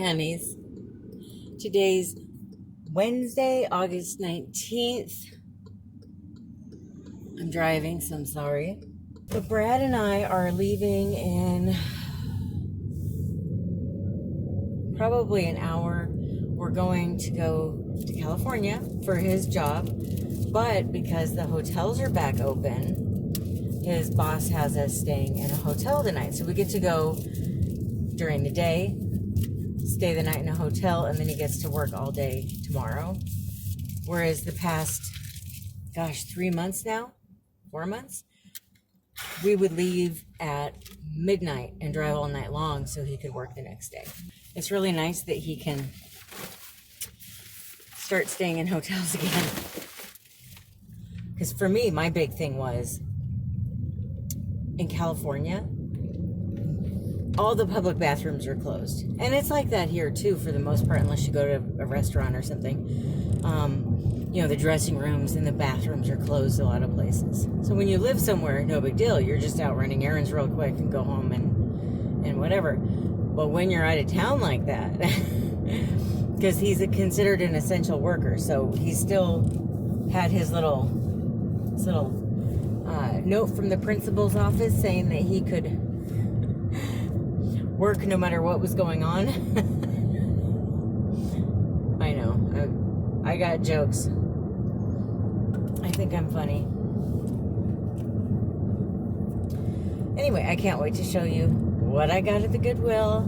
honeys. Today's Wednesday, August 19th. I'm driving, so I'm sorry. But Brad and I are leaving in probably an hour. We're going to go to California for his job. But because the hotels are back open, his boss has us staying in a hotel tonight. So we get to go during the day, stay the night in a hotel, and then he gets to work all day tomorrow. Whereas the past, 3 months now, 4 months, we would leave at midnight and drive all night long so he could work the next day. It's really nice that he can start staying in hotels again. Because for me, my big thing was, in California, all the public bathrooms are closed. And it's like that here too, for the most part, unless you go to a restaurant or something. The dressing rooms and the bathrooms are closed a lot of places. So when you live somewhere, no big deal. You're just out running errands real quick and go home and whatever. But when you're out of town like that, because he's considered an essential worker, so he still had his little note from the principal's office saying that he could work no matter what was going on. I know. I got jokes. I think I'm funny. Anyway, I can't wait to show you what I got at the Goodwill.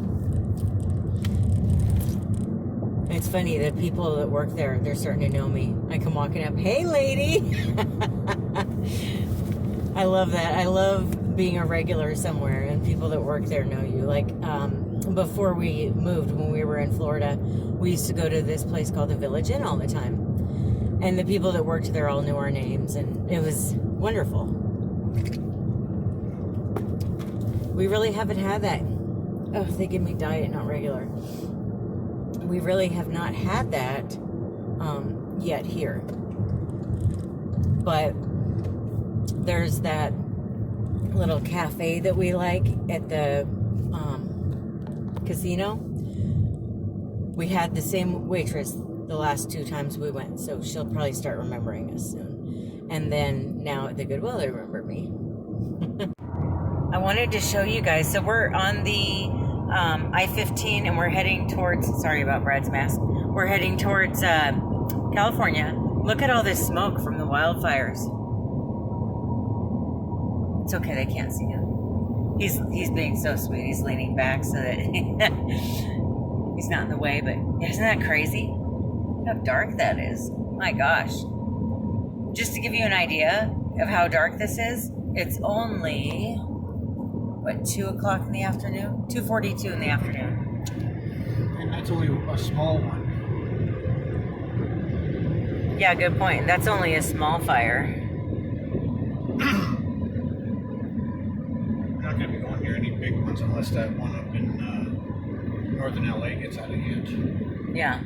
It's funny, the people that work there, they're starting to know me. I come walking up, hey lady! I love that. I love being a regular somewhere and people that work there know you. Like, before we moved, when we were in Florida, we used to go to this place called the Village Inn all the time. And the people that worked there all knew our names, and it was wonderful. We really haven't had that. Oh, they give me diet, not regular. We really have not had that yet here. But there's that little cafe that we like at the casino. We had the same waitress the last 2 times we went, so she'll probably start remembering us soon. And then now at the Goodwill, they remember me. I wanted to show you guys. So we're on the I-15 and we're heading towards, sorry about Brad's mask. We're heading towards California. Look at all this smoke from the wildfires. It's okay, they can't see him. He's being so sweet. He's leaning back so that he's not in the way, but isn't that crazy? How dark that is. My gosh. Just to give you an idea of how dark this is, it's only, 2 o'clock in the afternoon? 2:42 in the afternoon. And that's only a small one. Yeah, good point. That's only a small fire. We're not going to be going near any big ones unless that one up in northern LA gets out of hand. Yeah.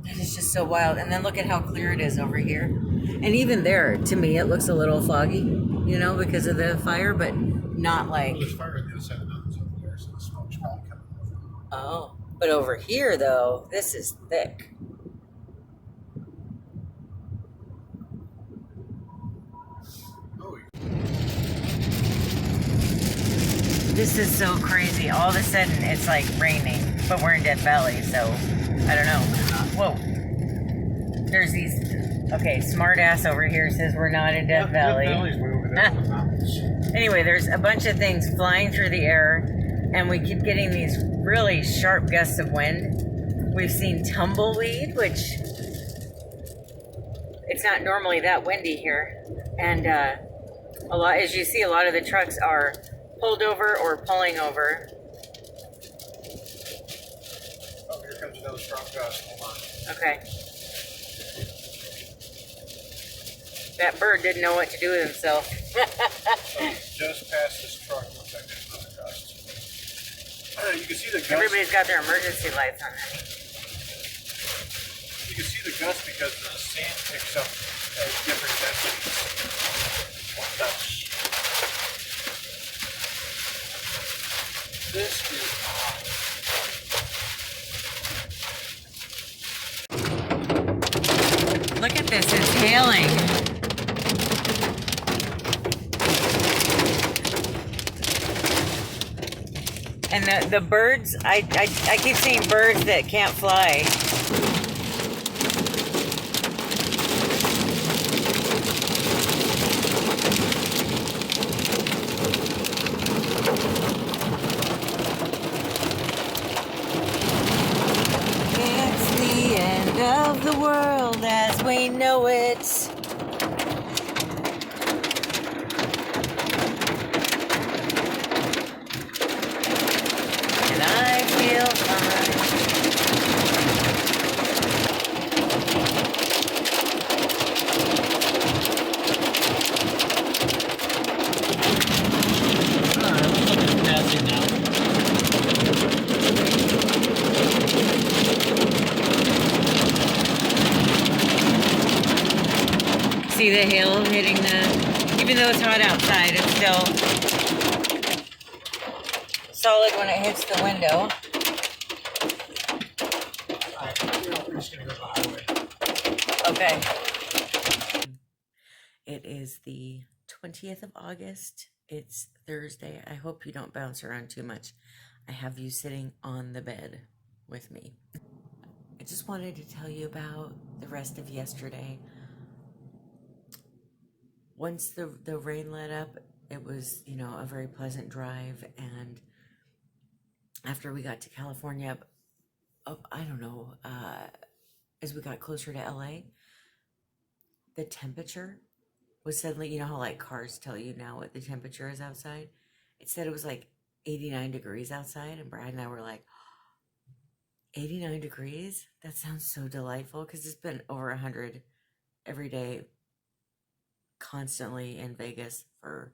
It is just so wild. And then look at how clear it is over here. And even there, to me, it looks a little foggy, because of the fire, but not like... Well, there's fire on the other side of the mountains over there, so the smoke's probably coming over. Oh. But over here, though, this is thick. Oh, yeah. This is so crazy. All of a sudden, it's like raining, but we're in Death Valley, so I don't know. Whoa. There's these... Okay, smartass over here says we're not in Death Valley. Death Valley's way over there in the mountains. Anyway, there's a bunch of things flying through the air, and we keep getting these really sharp gusts of wind. We've seen tumbleweed, which it's not normally that windy here. And as you see, a lot of the trucks are pulled over or pulling over. Oh, here comes another strong gust. Hold on. Okay. That bird didn't know what to do with himself. So just past this truck, looks like there's another gust. You can see the gust. Everybody's got their emergency lights on. You can see the gust because the sand picks up at different densities. This is hot. Look at this, it's hailing. And the birds, I keep seeing birds that can't fly. It's the end of the world as we know it. And I feel fine. Alright, looks like it's passing now. See the hail hitting the, even though it's hot outside, it's still solid when it hits the window. Alright, we're just gonna go to the highway. Okay. It is the 20th of August. It's Thursday. I hope you don't bounce around too much. I have you sitting on the bed with me. I just wanted to tell you about the rest of yesterday. Once the rain let up, it was, you know, a very pleasant drive. And after we got to California, I don't know, as we got closer to LA, the temperature was suddenly, you know how like cars tell you now what the temperature is outside? It said it was like 89 degrees outside, and Brad and I were like, 89 degrees? That sounds so delightful, because it's been over 100 every day, constantly in Vegas for,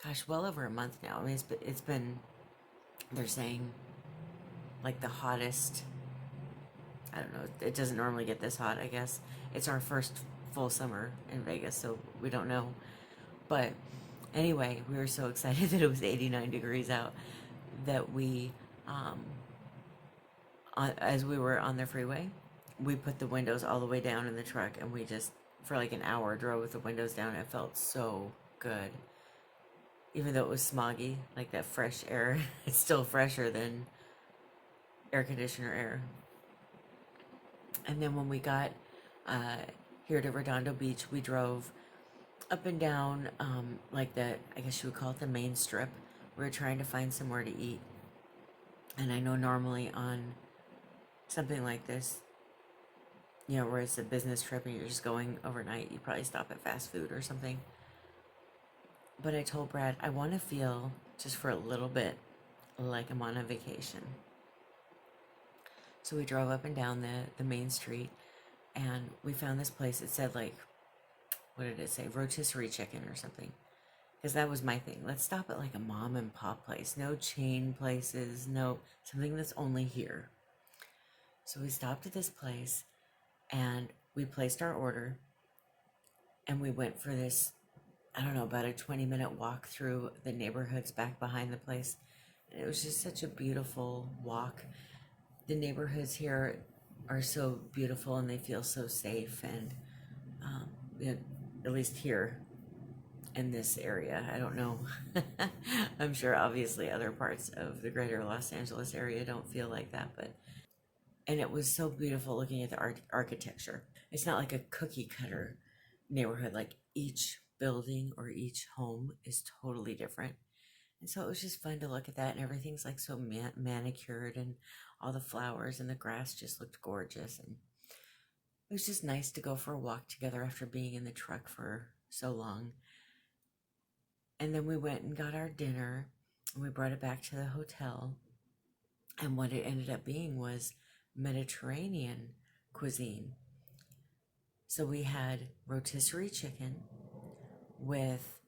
gosh, well over a month now. I mean, it's been, they're saying, like the hottest, I don't know, it doesn't normally get this hot, I guess. It's our first full summer in Vegas, so we don't know. But anyway, we were so excited that it was 89 degrees out that we, as we were on the freeway, we put the windows all the way down in the truck, and we just, for like an hour, drove with the windows down. It felt so good. Even though it was smoggy, like that fresh air, it's still fresher than air conditioner air. And then when we got here to Redondo Beach, we drove up and down, like the, I guess you would call it the main strip. We were trying to find somewhere to eat. And I know normally on something like this, you know, where it's a business trip and you're just going overnight, you probably stop at fast food or something. But I told Brad, I want to feel, just for a little bit, like I'm on a vacation. So we drove up and down the main street, and we found this place. It said, like, what did it say? Rotisserie chicken or something. Because that was my thing. Let's stop at like a mom and pop place. No chain places. No, something that's only here. So we stopped at this place, and we placed our order, and we went for this, I don't know, about a 20-minute walk through the neighborhoods back behind the place. And it was just such a beautiful walk. The neighborhoods here are so beautiful, and they feel so safe. And at least here in this area, I don't know. I'm sure obviously other parts of the greater Los Angeles area don't feel like that, but, and it was so beautiful looking at the architecture. It's not like a cookie cutter neighborhood. Like each building or each home is totally different. And so it was just fun to look at that, and everything's like so manicured, and all the flowers and the grass just looked gorgeous. And it was just nice to go for a walk together after being in the truck for so long. And then we went and got our dinner, and we brought it back to the hotel. And what it ended up being was Mediterranean cuisine. So we had rotisserie chicken with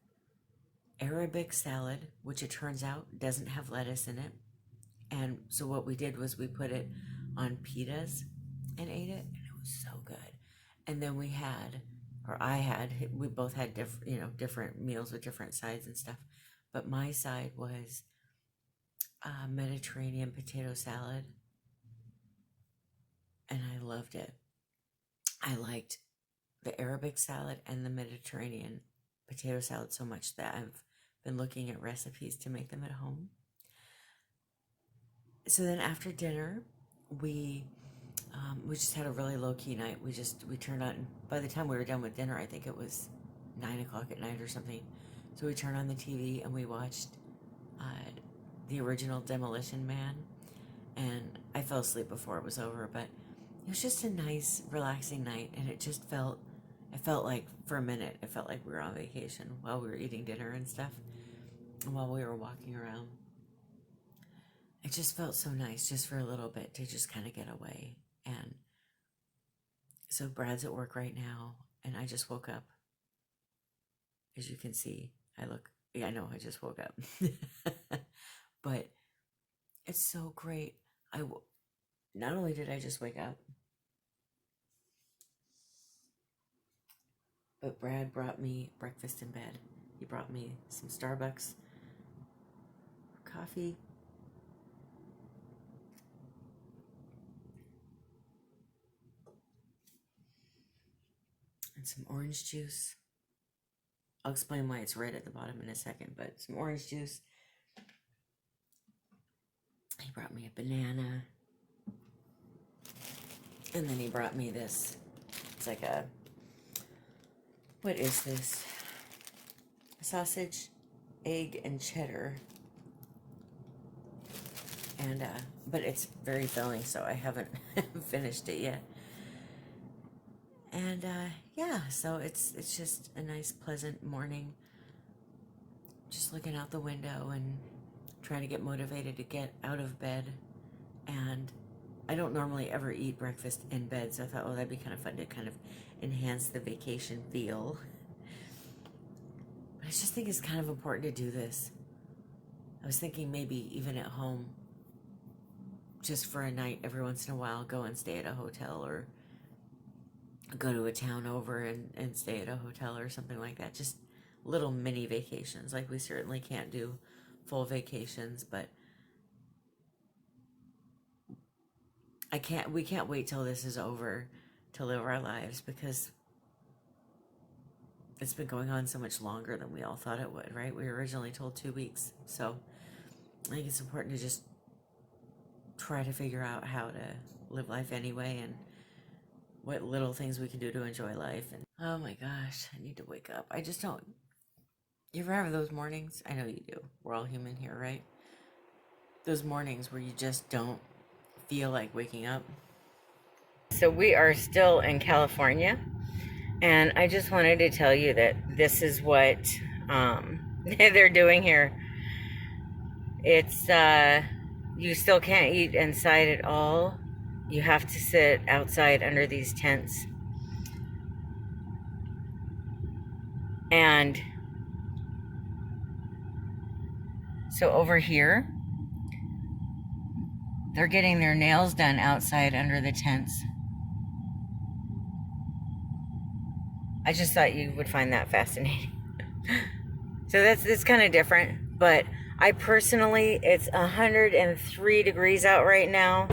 Arabic salad, which it turns out doesn't have lettuce in it. And so what we did was we put it on pitas and ate it, and it was so good. And then we had, or I had, we both had different meals with different sides and stuff. But my side was Mediterranean potato salad, and I loved it. I liked the Arabic salad and the Mediterranean potato salad so much that I've been looking at recipes to make them at home. So then after dinner, we just had a really low-key night. We turned on, by the time we were done with dinner, I think it was 9 o'clock at night or something. So we turned on the TV and we watched the original Demolition Man, and I fell asleep before it was over, but it was just a nice, relaxing night, and it felt like, for a minute, it felt like we were on vacation while we were eating dinner and stuff, and while we were walking around. It just felt so nice just for a little bit to just kind of get away. And so Brad's at work right now, and I just woke up. As you can see, I know I just woke up. But it's so great. Not only did I just wake up, but Brad brought me breakfast in bed. He brought me some Starbucks coffee, and some orange juice. I'll explain why it's red at the bottom in a second, but some orange juice. He brought me a banana. And then he brought me this. It's like what is this? A sausage, egg, and cheddar. And, but it's very filling, so I haven't finished it yet. And, yeah, so it's just a nice, pleasant morning. Just looking out the window and trying to get motivated to get out of bed. And I don't normally ever eat breakfast in bed, so I thought, oh, that'd be kind of fun to kind of enhance the vacation feel. But I just think it's kind of important to do this. I was thinking maybe even at home, just for a night every once in a while, go and stay at a hotel, or go to a town over and stay at a hotel or something like that. Just little mini vacations. Like, we certainly can't do full vacations, but we can't wait till this is over to live our lives, because it's been going on so much longer than we all thought it would, right? We were originally told 2 weeks. So I think it's important to just try to figure out how to live life anyway, and what little things we can do to enjoy life. And oh my gosh, I need to wake up. I just don't. You ever have those mornings? I know you do. We're all human here, right? Those mornings where you just don't feel like waking up. So we are still in California, and I just wanted to tell you that this is what they're doing here. It's you still can't eat inside at all. You have to sit outside under these tents. And so over here, they're getting their nails done outside under the tents. I just thought you would find that fascinating. So that's kind of different, but I personally, it's 103 degrees out right now.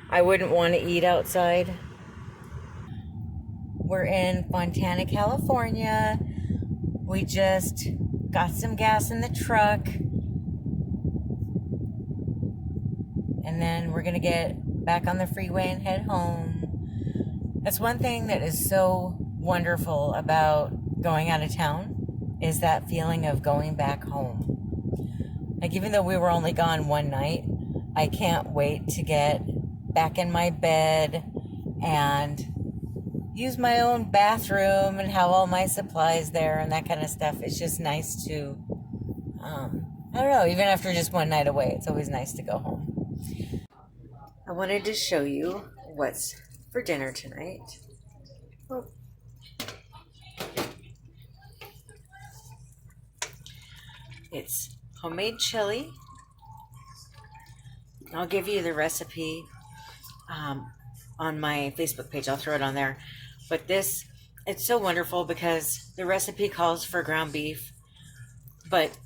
I wouldn't want to eat outside. We're in Fontana, California. We just got some gas in the truck. And then we're going to get back on the freeway and head home. That's one thing that is so wonderful about going out of town, is that feeling of going back home. Like, even though we were only gone one night, I can't wait to get back in my bed and use my own bathroom and have all my supplies there and that kind of stuff. It's just nice to, I don't know, even after just one night away, it's always nice to go home. I wanted to show you what's for dinner tonight. Oh. It's homemade chili. I'll give you the recipe on my Facebook page. I'll throw it on there. But this, it's so wonderful because the recipe calls for ground beef, but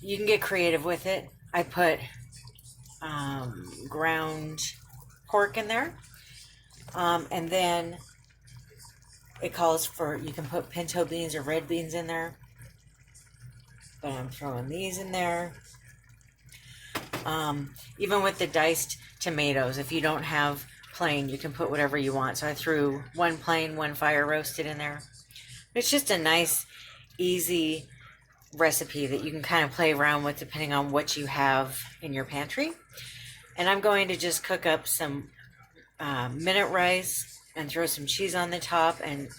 you can get creative with it. I put ground pork in there. And then it calls for, you can put pinto beans or red beans in there. But I'm throwing these in there. Even with the diced tomatoes, if you don't have plain, you can put whatever you want. So I threw one plain, one fire roasted in there. It's just a nice, easy recipe that you can kind of play around with depending on what you have in your pantry. And I'm going to just cook up some minute rice and throw some cheese on the top, and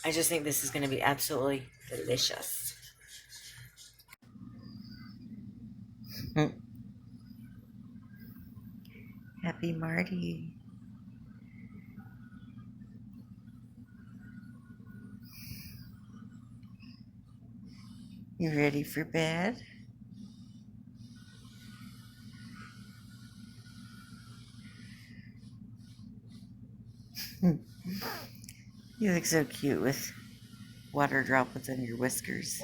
I just think this is going to be absolutely delicious. Happy Marty. You ready for bed? You look so cute with water droplets on your whiskers.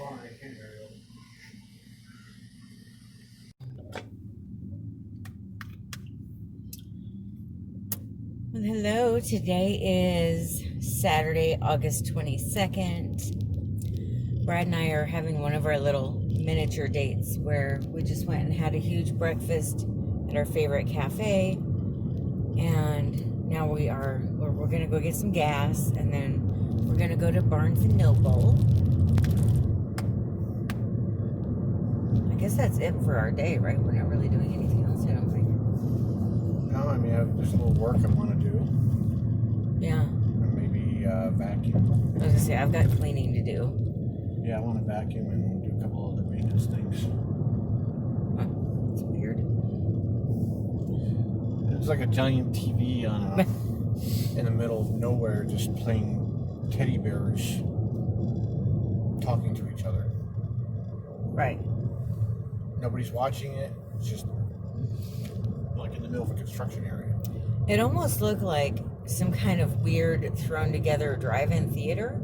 Well, hello, today is Saturday, August 22nd. Brad and I are having one of our little miniature dates where we just went and had a huge breakfast at our favorite cafe, and now we're gonna go get some gas, and then we're gonna go to Barnes and Noble. I guess that's it for our day, right? We're not really doing anything else, I don't think. No, I mean, there's a little work I want to do. Yeah. And maybe vacuum. I was gonna say, I've got cleaning to do. Yeah, I want to vacuum and do a couple other maintenance things. It's weird. It's like a giant TV on in the middle of nowhere, just playing teddy bears talking to each other. Right. Nobody's watching it. It's just like in the middle of a construction area. It almost looked like some kind of weird thrown together drive-in theater,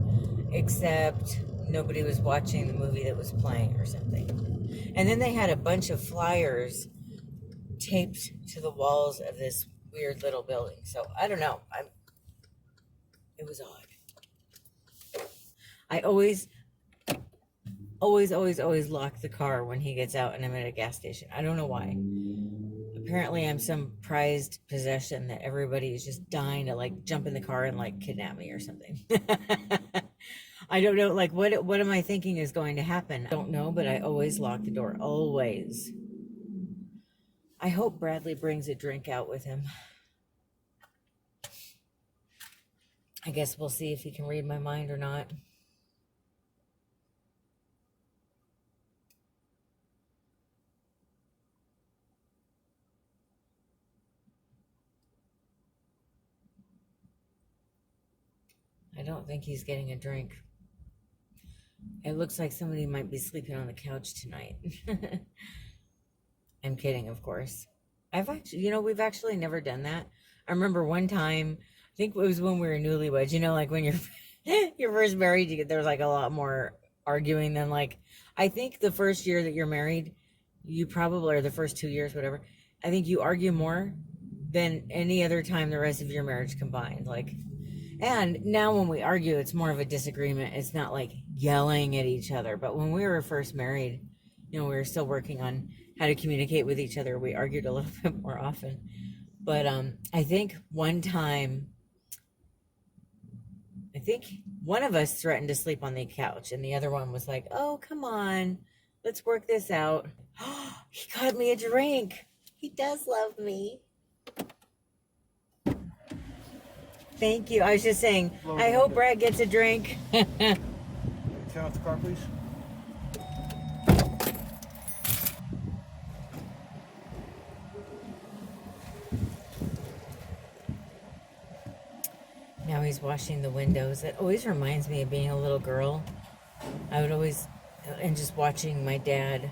except nobody was watching the movie that was playing or something. And then they had a bunch of flyers taped to the walls of this weird little building. So I don't know. It was odd. I always lock the car when he gets out and I'm at a gas station. I don't know why. Apparently I'm some prized possession that everybody is just dying to like jump in the car and like kidnap me or something. I don't know, like what am I thinking is going to happen? I don't know, but I always lock the door. Always. I hope Bradley brings a drink out with him. I guess we'll see if he can read my mind or not. I don't think he's getting a drink. It looks like somebody might be sleeping on the couch tonight. I'm kidding, of course. We've actually never done that. I remember one time, I think it was when we were newlyweds, like when you're first married, there's like a lot more arguing than like, I think the first year that you're married, you probably, or the first 2 years, whatever, I think you argue more than any other time the rest of your marriage combined. And now when we argue, it's more of a disagreement. It's not like yelling at each other. But when we were first married, we were still working on how to communicate with each other. We argued a little bit more often. But I think one time, one of us threatened to sleep on the couch. And the other one was like, oh, come on, let's work this out. He got me a drink. He does love me. Thank you. I was just saying, I hope Brad gets a drink. Turn off the car, please. Now he's washing the windows. It always reminds me of being a little girl. I would always, and just watching my dad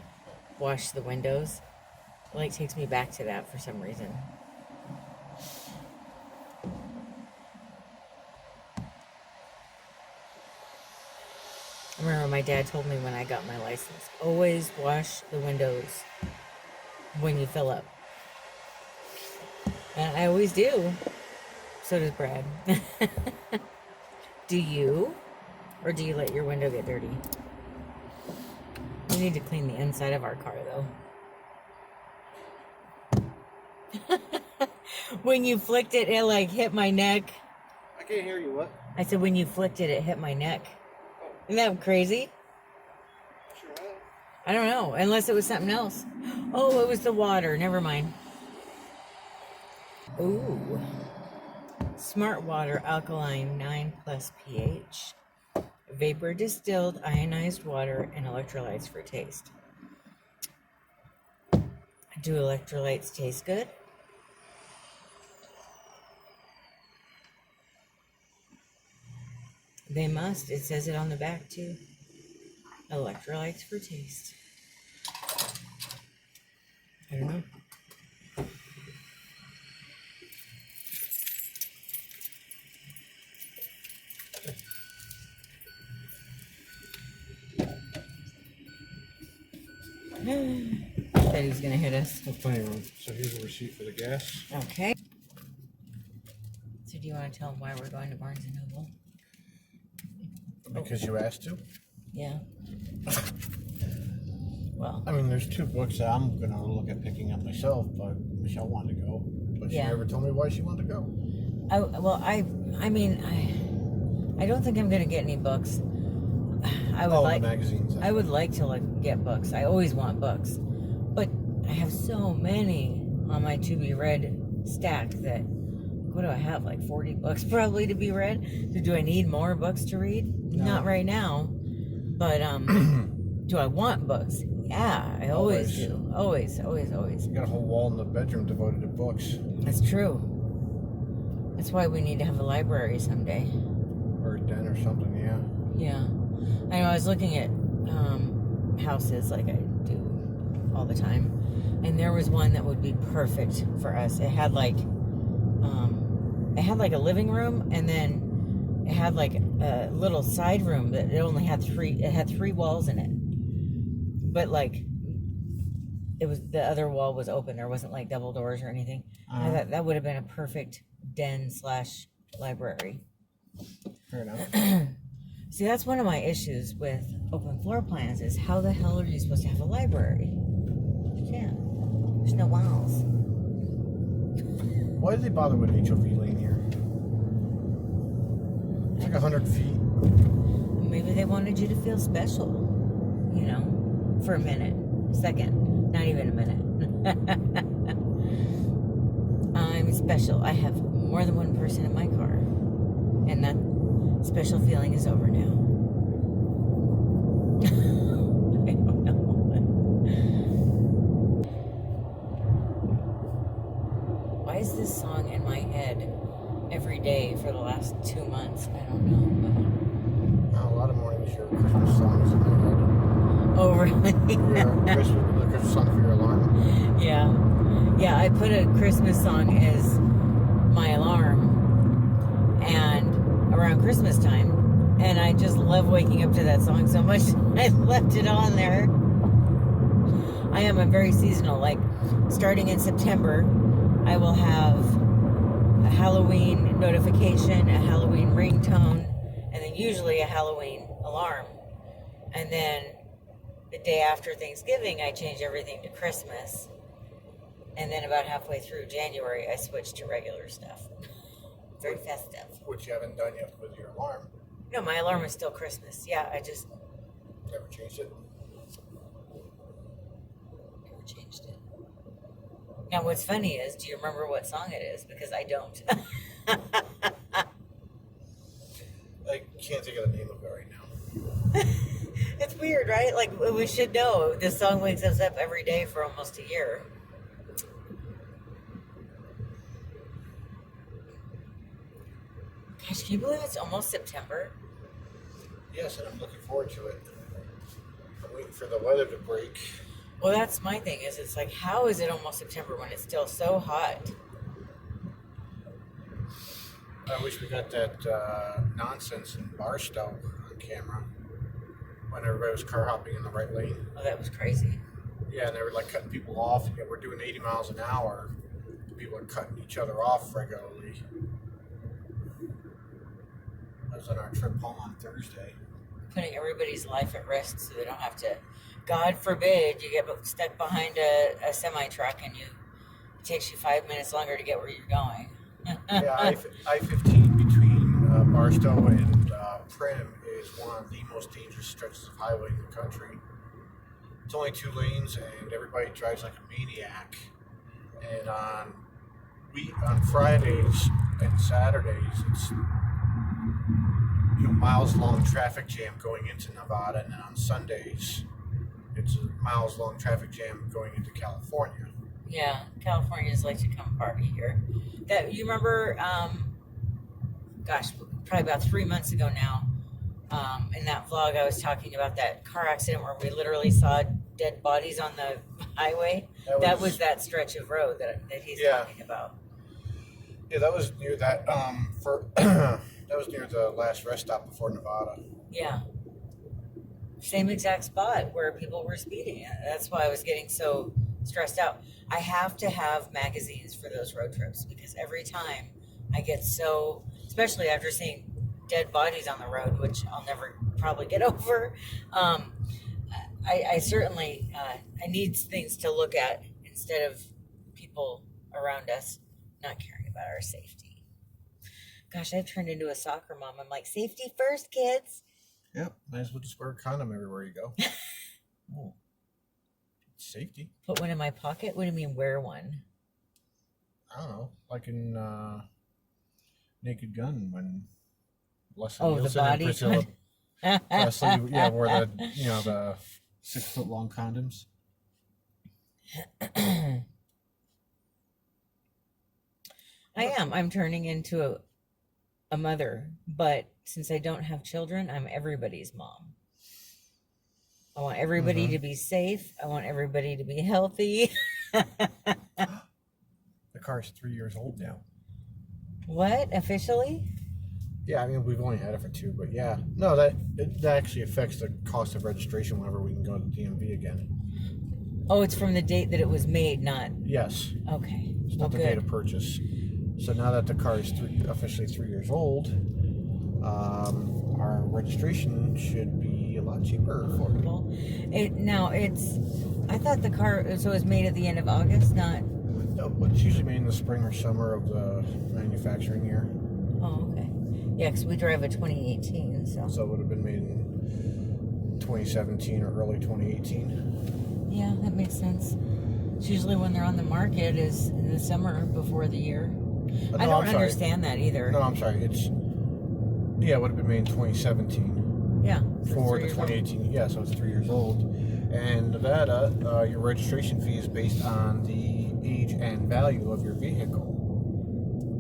wash the windows. It takes me back to that for some reason. I remember my dad told me when I got my license, always wash the windows when you fill up. And I always do. So does Brad. Do you? Or do you let your window get dirty? We need to clean the inside of our car, though. When you flicked it, it like hit my neck. I can't hear you. What? I said when you flicked it, it hit my neck. Isn't that crazy? Sure have. I don't know, unless it was something else. Oh, it was the water. Never mind. Ooh. Smart Water Alkaline 9+ pH. Vapor distilled ionized water and electrolytes for taste. Do electrolytes taste good? They must. It says it on the back too. Electrolytes for taste. I don't know. Said he was gonna hit us. That's plenty of room. So here's the receipt for the gas. Okay. So do you want to tell them why we're going to Barnes and Noble? Because you asked to? Yeah. Well. I mean, there's 2 books that I'm going to look at picking up myself, but Michelle wanted to go. But she never told me why she wanted to go. I mean, I don't think I'm going to get any books. I would the magazines. I would like to get books. I always want books. But I have so many on my to be read stack that, what do I have? Like 40 books probably to be read. So do I need more books to read? No. Not right now. But do I want books? Yeah, I always do. Always. You got a whole wall in the bedroom devoted to books. That's true. That's why we need to have a library someday. Or a den or something, yeah. Yeah. I know, I was looking at houses like I do all the time. And there was one that would be perfect for us. It had like a living room, and then it had like a little side room that it only had 3 walls in it. But like it was, the other wall was open. There wasn't like double doors or anything. I thought that would have been a perfect den/library. Fair enough. See, that's one of my issues with open floor plans is how the hell are you supposed to have a library? You can't. There's no walls. Why did they bother with HOV lane here? It's like 100 feet. Maybe they wanted you to feel special, you know, for a minute, second, not even a minute. I'm special. I have more than one person in my car, and that special feeling is over now. I don't know. Why is this song in my head every day for the last 2 months? I don't know. A lot of mornings your Christmas songs in your head. Oh, really? The Christmas song for your alarm. Yeah. Yeah, I put a Christmas song as my alarm, and around Christmas time, and I just love waking up to that song so much I left it on there. I am a very seasonal, like starting in September I will have a Halloween notification, a Halloween ringtone, and then usually a Halloween alarm. And then the day after Thanksgiving I change everything to Christmas, and then about halfway through January I switch to regular stuff. Very festive. Which you haven't done yet with your alarm. No, my alarm is still Christmas. Yeah, I just Never changed it. never changed it. Now, what's funny is, do you remember what song it is? Because I don't. I can't think of the name of it right now. It's weird, right? Like, we should know. This song wakes us up every day for almost a year. Gosh, can you believe it's almost September? Yes, and I'm looking forward to it. I'm waiting for the weather to break. Well, that's my thing, is it's like, how is it almost September when it's still so hot? I wish we got that nonsense in Barstow on camera when everybody was car hopping in the right lane. Oh, that was crazy. Yeah, and they were like cutting people off. Yeah, we're doing 80 miles an hour people are cutting each other off regularly. I was on our trip home on Thursday. Putting everybody's life at risk so they don't have to, God forbid, you get stuck behind a semi-truck and it takes you 5 minutes longer to get where you're going. Yeah, I-15 between Barstow and Prim is one of the most dangerous stretches of highway in the country. It's only 2 lanes and everybody drives like a maniac. And on Fridays and Saturdays, it's miles long traffic jam going into Nevada, and then on Sundays, it's a miles long traffic jam going into California. Yeah, Californians like to come party here. That you remember? Probably about 3 months ago now. In that vlog, I was talking about that car accident where we literally saw dead bodies on the highway. That was that stretch of road that he's talking about. Yeah, that was near that that was near the last rest stop before Nevada. Yeah. Same exact spot where people were speeding. That's why I was getting so stressed out. I have to have magazines for those road trips because every time I get so, especially after seeing dead bodies on the road, which I'll never probably get over, I certainly, I need things to look at instead of people around us not caring about our safety. Gosh, I've turned into a soccer mom. I'm like, safety first, kids. Yep, might as well just wear a condom everywhere you go. Oh. Safety. Put one in my pocket? What do you mean, wear one? I don't know, like in Naked Gun when Leslie the Nielsen and body Priscilla Presley, wore the 6 foot long condoms. I'm turning into a mother, but since I don't have children, I'm everybody's mom. I want everybody to be safe. I want everybody to be healthy. The car's 3 years old now. What? Officially? Yeah, I mean, we've only had it for 2, but yeah. No, that actually affects the cost of registration whenever we can go to the DMV again. Oh, it's from the date that it was made, not... Yes. Okay. It's not the date of purchase. So now that the car is officially 3 years old, our registration should be a lot cheaper. Affordable. I thought the car, so it was made at the end of August, not... No, it's usually made in the spring or summer of the manufacturing year. Oh, okay. Yeah, because we drive a 2018, so... So it would have been made in 2017 or early 2018. Yeah, that makes sense. It's usually when they're on the market is in the summer before the year. I don't understand that either. No, I'm sorry. It would have been made in 2017. Yeah. For the 2018. Yeah, so it's 3 years old. And Nevada, your registration fee is based on the age and value of your vehicle.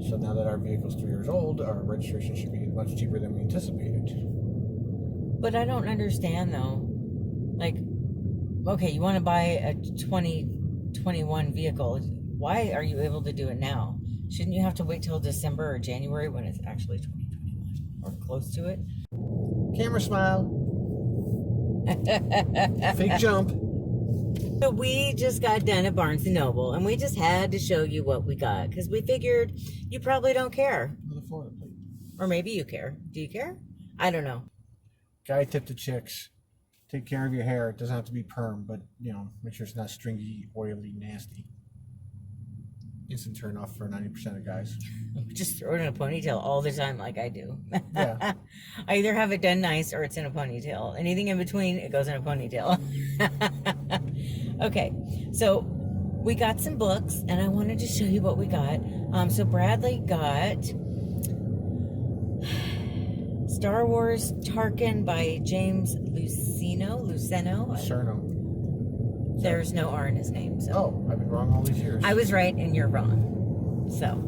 So now that our vehicle's 3 years old, our registration should be much cheaper than we anticipated. But I don't understand though. Like, okay, you want to buy a 2021 vehicle. Why are you able to do it now? Shouldn't you have to wait till December or January when it's actually 2021 or close to it? Camera smile. Fake jump. So we just got done at Barnes & Noble, and we just had to show you what we got, because we figured you probably don't care. With a Florida plate. Or maybe you care. Do you care? I don't know. Guy tip to chicks. Take care of your hair. It doesn't have to be perm, but, make sure it's not stringy, oily, nasty. Instant turn off for 90% of guys. Just throw it in a ponytail all the time like I do. Yeah. I either have it done nice or it's in a ponytail. Anything in between, it goes in a ponytail. Okay, so we got some books, and I wanted to show you what we got. So Bradley got Star Wars Tarkin by James Luceno. There's no R in his name. So. Oh, I've been wrong all these years. I was right and you're wrong. So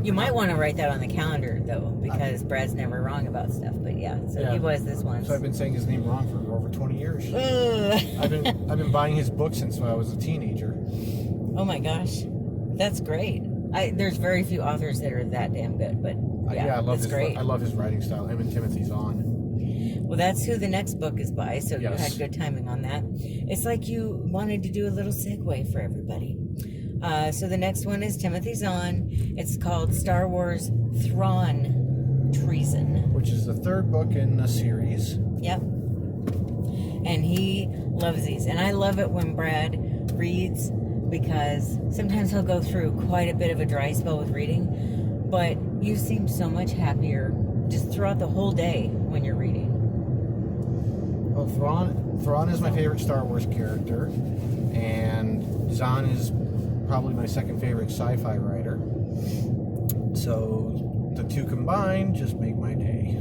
you might want to write that on the calendar though, because Brad's never wrong about stuff. But yeah, he was this one. So I've been saying his name wrong for over 20 years. I've been buying his book since I was a teenager. Oh my gosh, that's great. There's very few authors that are that damn good, but I love his great. I love his writing style. Him and Timothy's on. Well, that's who the next book is by, so you had good timing on that. It's like you wanted to do a little segue for everybody. So the next one is Timothy Zahn. It's called Star Wars Thrawn Treason. Which is the third book in the series. Yep. And he loves these. And I love it when Brad reads, because sometimes he'll go through quite a bit of a dry spell with reading, but you seem so much happier just throughout the whole day when you're reading. Well, Thrawn is my favorite Star Wars character, and Zahn is probably my second favorite sci-fi writer. So the two combined just make my day.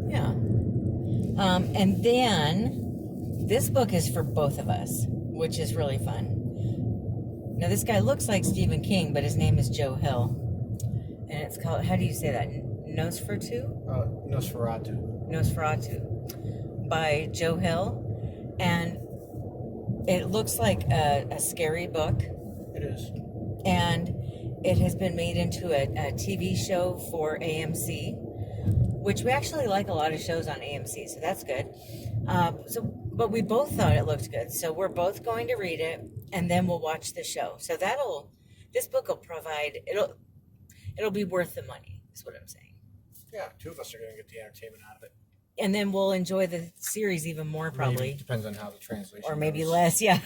Yeah. And then this book is for both of us, which is really fun. Now, this guy looks like Stephen King, but his name is Joe Hill. And it's called, how do you say that? Nosferatu? Nosferatu by Joe Hill. And it looks like a scary book. It is. And it has been made into a TV show for AMC, which we actually like a lot of shows on AMC, so that's good. But we both thought it looked good, so we're both going to read it, and then we'll watch the show. So this book will provide, it'll be worth the money, is what I'm saying. Yeah, two of us are going to get the entertainment out of it. And then we'll enjoy the series even more, probably. Maybe, depends on how the translation or maybe goes. less, yeah.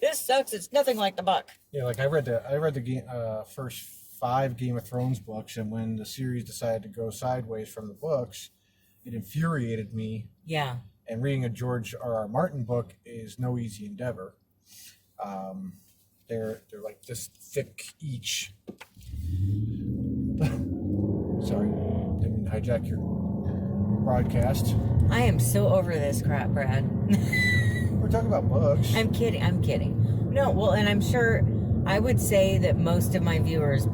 This sucks, it's nothing like the book. Yeah, like I read the first 5 Game of Thrones books, and when the series decided to go sideways from the books, it infuriated me. Yeah. And reading a George R.R. Martin book is no easy endeavor. They're like this thick each. Sorry, didn't mean to hijack your broadcast. I am so over this crap, Brad. We're talking about books. I'm kidding. No, well, and I'm sure, I would say that most of my viewers,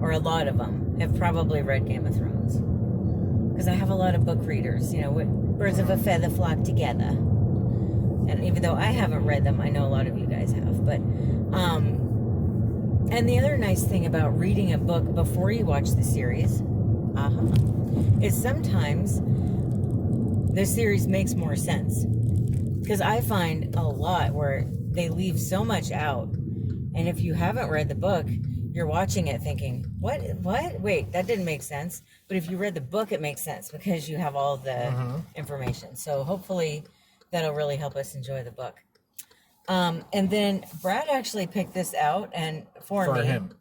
or a lot of them, have probably read Game of Thrones. Because I have a lot of book readers, birds of a feather flock together. And even though I haven't read them, I know a lot of you guys have. But, and the other nice thing about reading a book before you watch the series, is sometimes the series makes more sense. Because I find a lot where they leave so much out. And if you haven't read the book, you're watching it thinking, what? Wait, that didn't make sense. But if you read the book, it makes sense because you have all the information. So hopefully that'll really help us enjoy the book. And then Brad actually picked this out and for him.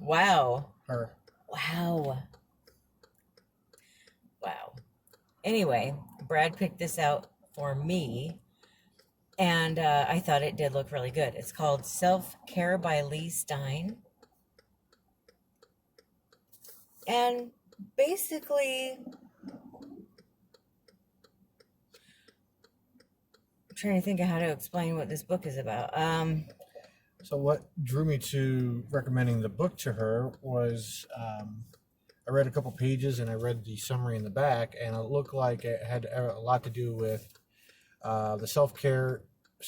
Wow. Her. Wow. Anyway, Brad picked this out for me. And I thought it did look really good. It's called Self-Care by Lee Stein. And basically, I'm trying to think of how to explain what this book is about. So what drew me to recommending the book to her was I read a couple pages and I read the summary in the back, and it looked like it had a lot to do with the self-care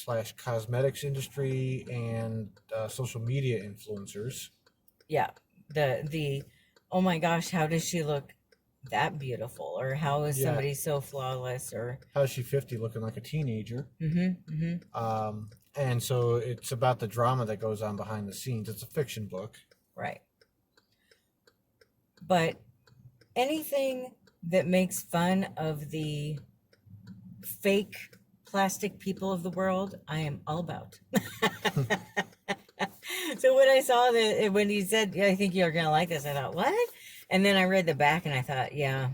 / cosmetics industry and social media influencers. Yeah, the oh my gosh, how does she look that beautiful? Or how is somebody so flawless? Or how is she 50 looking like a teenager? And so it's about the drama that goes on behind the scenes. It's a fiction book. Right. But anything that makes fun of the fake plastic people of the world, I am all about. So when I saw when he said, I think you're going to like this, I thought, what? And then I read the back and I thought, yeah.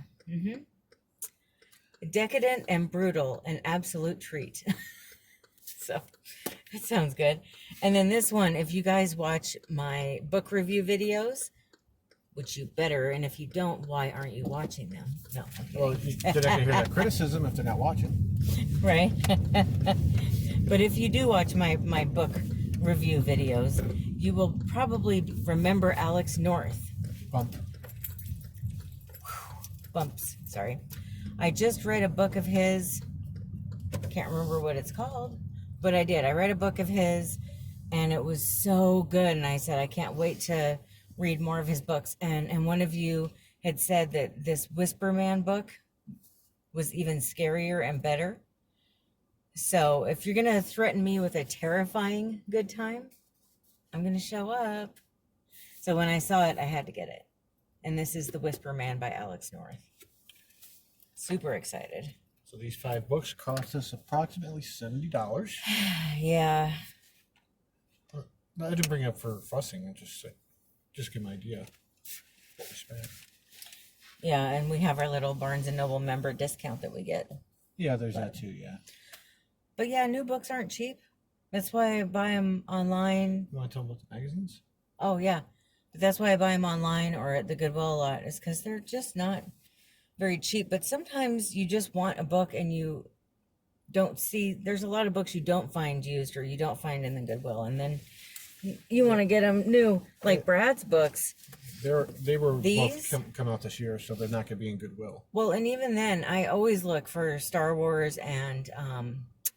Decadent and brutal, an absolute treat. So that sounds good. And then this one, if you guys watch my book review videos, which you better, and if you don't, why aren't you watching them? No, well, they're not going to hear that criticism if they're not watching. Right? But if you do watch my book review videos, you will probably remember Alex North. Bumps, sorry. I just read a book of his, can't remember what it's called, but I did. I read a book of his, and it was so good, and I said, I can't wait to read more of his books. And one of you had said that this Whisper Man book was even scarier and better. So if you're going to threaten me with a terrifying good time, I'm going to show up. So when I saw it, I had to get it. And this is The Whisper Man by Alex North. Super excited. So these 5 books cost us approximately $70. Yeah. I didn't bring it up for fussing. I just give an idea what we spent. Yeah, and we have our little Barnes & Noble member discount that we get. Yeah, there's that too, yeah. But yeah, new books aren't cheap. That's why I buy them online. You want to tell them about the magazines? Oh, yeah. But that's why I buy them online or at the Goodwill a lot, is because they're just not very cheap. But sometimes you just want a book and you don't see, there's a lot of books you don't find used or you don't find in the Goodwill. And then you want to get them new, like Brad's books. They were These? both come out this year, so they're not going to be in Goodwill. Well, and even then, I always look for Star Wars and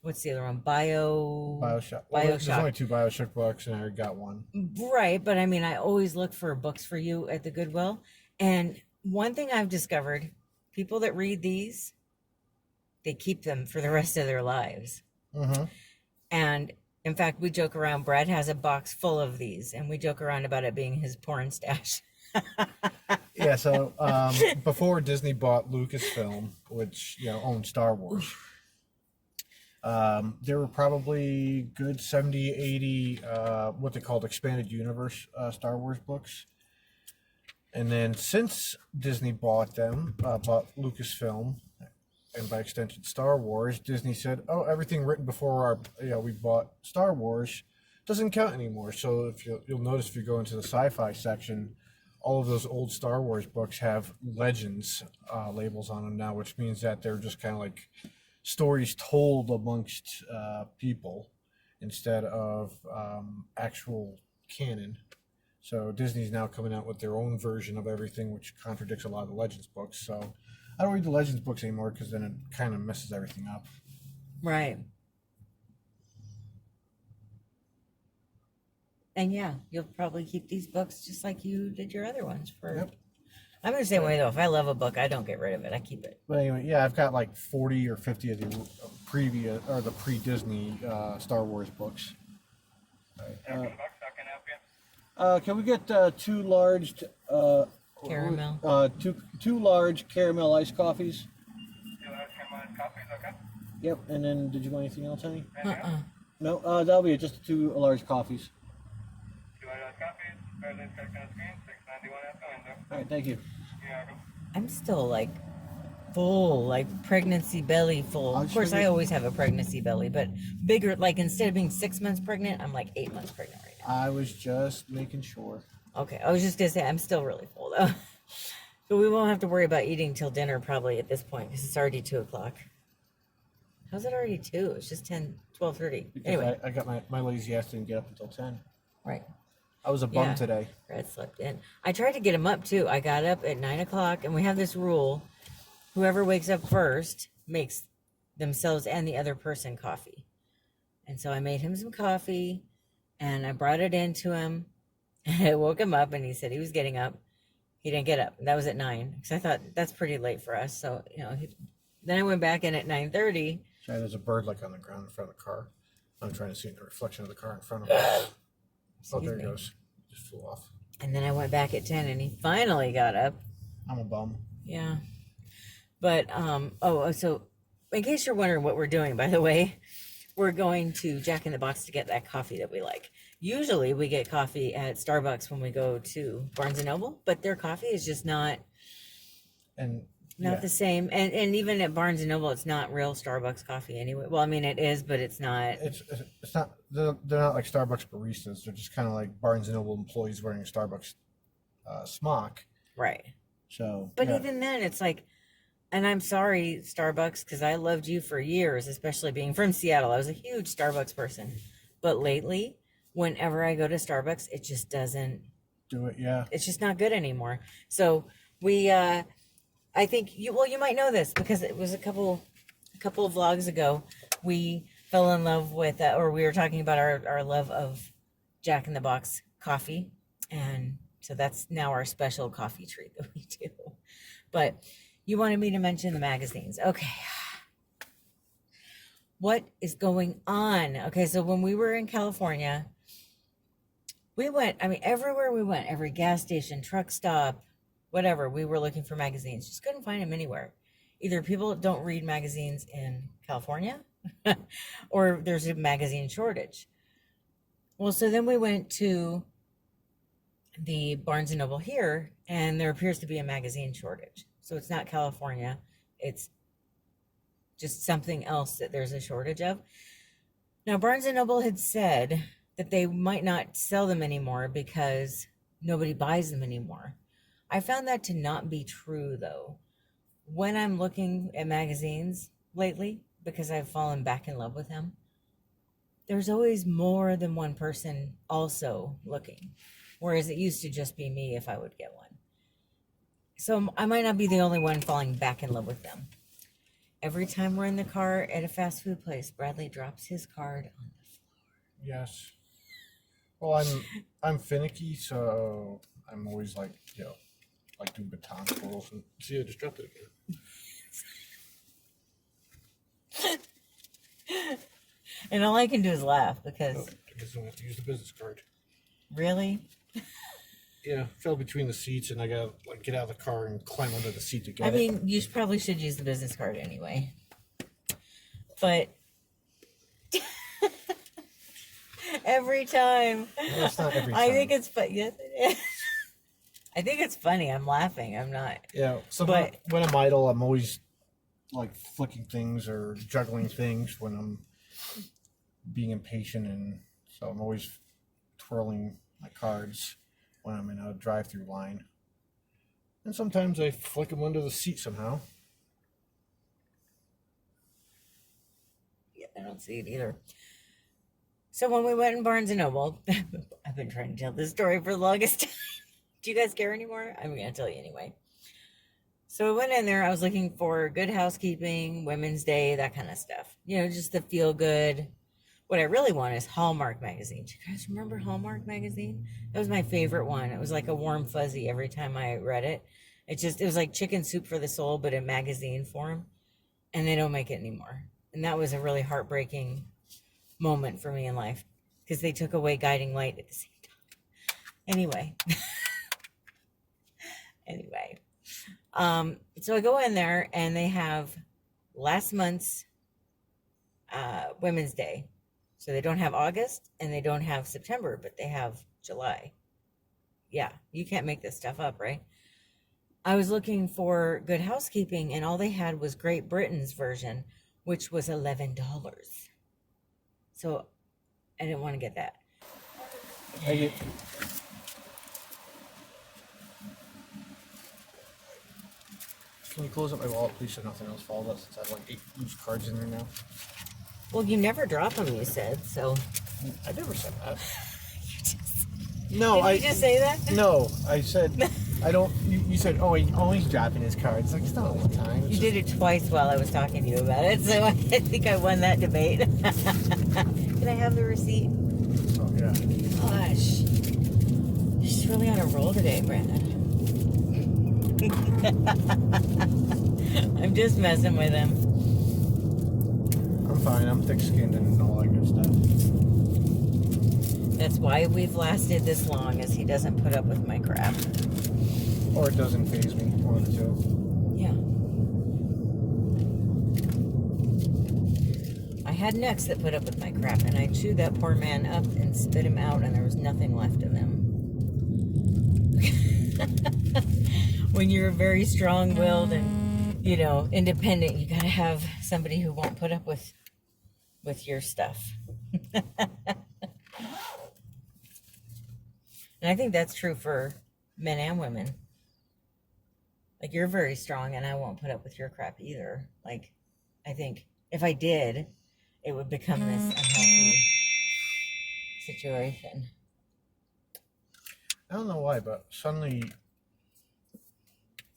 what's the other one? Bioshock. Well, there's Bioshock. only 2 Bioshock books, and I already got one. Right, but I mean, I always look for books for you at the Goodwill. And one thing I've discovered, people that read these, they keep them for the rest of their lives. Mm-hmm. And in fact, we joke around, Brad has a box full of these, and we joke around about it being his porn stash. Yeah, so before Disney bought Lucasfilm, which owned Star Wars, there were probably good 70, 80 what they called expanded universe Star Wars books. And then since Disney bought Lucasfilm, and by extension Star Wars, Disney said, "Oh, everything written before we bought Star Wars doesn't count anymore." So if you'll notice, if you go into the sci-fi section, all of those old Star Wars books have legends labels on them now, which means that they're just kind of like stories told amongst people instead of actual canon. So Disney's now coming out with their own version of everything, which contradicts a lot of the Legends books. So I don't read the Legends books anymore because then it kind of messes everything up. Right. And yeah, you'll probably keep these books just like you did your other ones for. Yep. I'm the same way though. If I love a book, I don't get rid of it. I keep it. But anyway, yeah, I've got like 40 or 50 of the pre-Disney Star Wars books. Can we get 2 large Caramel. two large caramel iced coffees? 2 large caramel iced coffees, okay? Yep. And then, did you want anything else, honey? No. That'll be it. Just 2 large coffees. 2 large iced coffees, fairly correct on the screen, $6.91 at the window. All right. Thank you. You're welcome. I'm still like full, like pregnancy belly full. Of course, I always have a pregnancy belly, but bigger. Like instead of being 6 months pregnant, I'm like 8 months pregnant right now. I was just making sure. Okay, I was just gonna say I'm still really full though, so we won't have to worry about eating till dinner probably at this point because it's already 2 o'clock. How's it already 2? It's just 12:30. Anyway, I got my lazy ass didn't get up until 10. right. I was a bum Yeah. today. Brad slept in. I tried to get him up too. I got up at 9 o'clock, and we have this rule: whoever wakes up first makes themselves and the other person coffee. And so I made him some coffee, and I brought it in to him. And I woke him up, and he said he was getting up. He didn't get up. That was at 9 because I thought that's pretty late for us. So then I went back in at 9:30. Sorry, there's a bird like on the ground in front of the car. I'm trying to see the reflection of the car in front of me. Oh, there it goes. Just flew off. And then I went back at 10, and he finally got up. I'm a bum. Yeah. But, so in case you're wondering what we're doing, by the way, we're going to Jack in the Box to get that coffee that we like. Usually we get coffee at Starbucks when we go to Barnes & Noble, but their coffee is just not the same. And even at Barnes & Noble, it's not real Starbucks coffee anyway. Well, I mean, it is, but it's not. It's not. They're not like Starbucks baristas. They're just kind of like Barnes & Noble employees wearing a Starbucks smock. Right. So. But even then, it's like, and I'm sorry, Starbucks, because I loved you for years, especially being from Seattle. I was a huge Starbucks person. But lately, whenever I go to Starbucks, it just doesn't do it. Yeah. It's just not good anymore. So we, I think you might know this because it was a couple of vlogs ago. We fell in love with, or we were talking about our love of Jack in the Box coffee. And so that's now our special coffee treat that we do. But you wanted me to mention the magazines. Okay. What is going on? Okay, so when we were in California, We went, I mean, everywhere we went, every gas station, truck stop, whatever, we were looking for magazines. Just couldn't find them anywhere. Either people don't read magazines in California or there's a magazine shortage. Well, so then we went to the Barnes and Noble here, and there appears to be a magazine shortage. So it's not California, it's just something else that there's a shortage of. Now, Barnes and Noble had said that they might not sell them anymore because nobody buys them anymore. I found that to not be true, though. When I'm looking at magazines lately, because I've fallen back in love with them, there's always more than one person also looking, whereas it used to just be me if I would get one. So I might not be the only one falling back in love with them. Every time we're in the car at a fast food place, Bradley drops his card on the floor. Yes. Well, I'm finicky, so I'm always like, like doing baton twirls. And see, I just dropped it again. And all I can do is laugh because... Oh, I guess I don't have to use the business card. Really? Yeah, fell between the seats, and I gotta get out of the car and climb under the seat to get it. I mean, you probably should use the business card anyway. But every time, No, it's not every time. I think it's funny. Yes, it is. I think it's funny. I'm laughing. I'm not. Yeah, so But- when I'm idle, I'm always flicking things or juggling things when I'm being impatient, and so I'm always twirling my cards when I'm in a drive-through line. And sometimes I flick them under the seat somehow. Yeah, I don't see it either. So when we went in Barnes and Noble, I've been trying to tell this story for the longest time. Do you guys care anymore? I'm going to tell you anyway. So I went in there. I was looking for Good Housekeeping, Women's Day, that kind of stuff. Just the feel good. What I really want is Hallmark magazine. Do you guys remember Hallmark magazine? That was my favorite one. It was like a warm fuzzy every time I read it. It was like Chicken Soup for the Soul, but in magazine form. And they don't make it anymore. And that was a really heartbreaking moment for me in life because they took away Guiding Light at the same time. Anyway. So I go in there and they have last month's Women's Day. So they don't have August and they don't have September, but they have July. Yeah, you can't make this stuff up, right? I was looking for Good Housekeeping and all they had was Great Britain's version, which was $11. So I didn't want to get that. Can you close up my wallet, please, so nothing else falls out, since I have 8 loose cards in there now? Well, you never drop them, you said, so. I never said that. Did No, you just say that? No, I said, I don't, you said, he's dropping his cards. It's not all the time. You did it twice while I was talking to you about it, so I think I won that debate. Can I have the receipt? Oh, yeah. Gosh. You're just really on a roll today, Brandon. I'm just messing with him. I'm fine. I'm thick-skinned and all that good stuff. That's why we've lasted this long, is he doesn't put up with my crap. Or it doesn't faze me, one of the two. Yeah. I had an ex that put up with my crap, and I chewed that poor man up and spit him out, and there was nothing left of him. When you're very strong-willed and, independent, you gotta have somebody who won't put up with your stuff. And I think that's true for men and women. Like, you're very strong and I won't put up with your crap either. Like, I think if I did, it would become this unhealthy situation. I don't know why, but suddenly